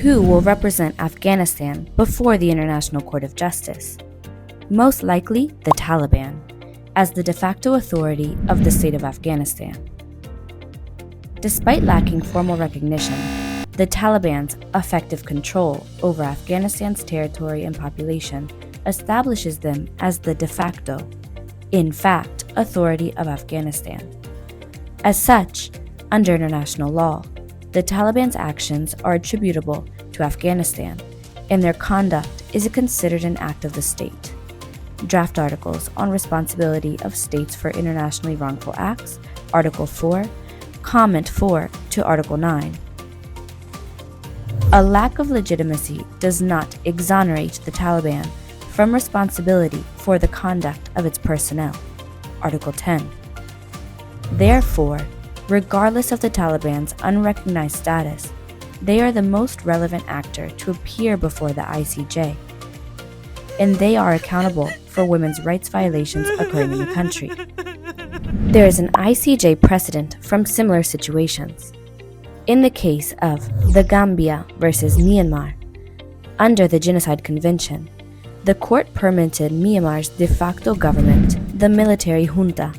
who will represent Afghanistan before the International Court of Justice? Most likely the Taliban, as the de facto authority of the state of Afghanistan. Despite lacking formal recognition, the Taliban's effective control over Afghanistan's territory and population establishes them as the de facto, in fact, authority of Afghanistan. As such, under international law, the Taliban's actions are attributable to Afghanistan, and their conduct is considered an act of the state. Draft articles on responsibility of states for internationally wrongful acts, Article 4, Comment 4 to Article 9. A lack of legitimacy does not exonerate the Taliban from responsibility for the conduct of its personnel, Article 10. Therefore, regardless of the Taliban's unrecognized status, they are the most relevant actor to appear before the ICJ, and they are accountable for women's rights violations occurring in the country. There is an ICJ precedent from similar situations. In the case of the Gambia versus Myanmar, under the Genocide Convention, the court permitted Myanmar's de facto government, the military junta,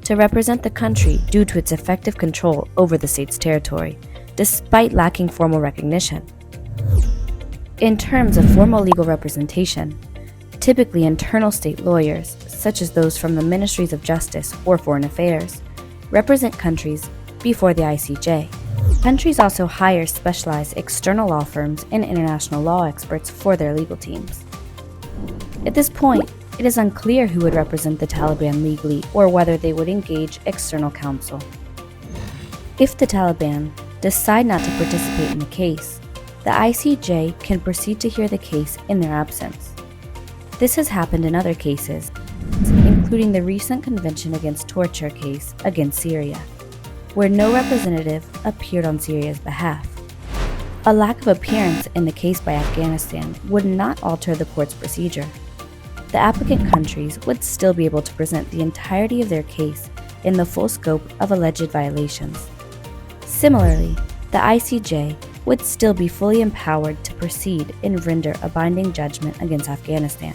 to represent the country due to its effective control over the state's territory, despite lacking formal recognition. In terms of formal legal representation, typically internal state lawyers, such as those from the Ministries of Justice or Foreign Affairs, represent countries before the ICJ. Countries also hire specialized external law firms and international law experts for their legal teams. At this point, it is unclear who would represent the Taliban legally or whether they would engage external counsel. If the Taliban decide not to participate in the case, the ICJ can proceed to hear the case in their absence. This has happened in other cases, including the recent Convention Against Torture case against Syria, where no representative appeared on Syria's behalf. A lack of appearance in the case by Afghanistan would not alter the court's procedure. The applicant countries would still be able to present the entirety of their case in the full scope of alleged violations. Similarly, the ICJ would still be fully empowered to proceed and render a binding judgment against Afghanistan.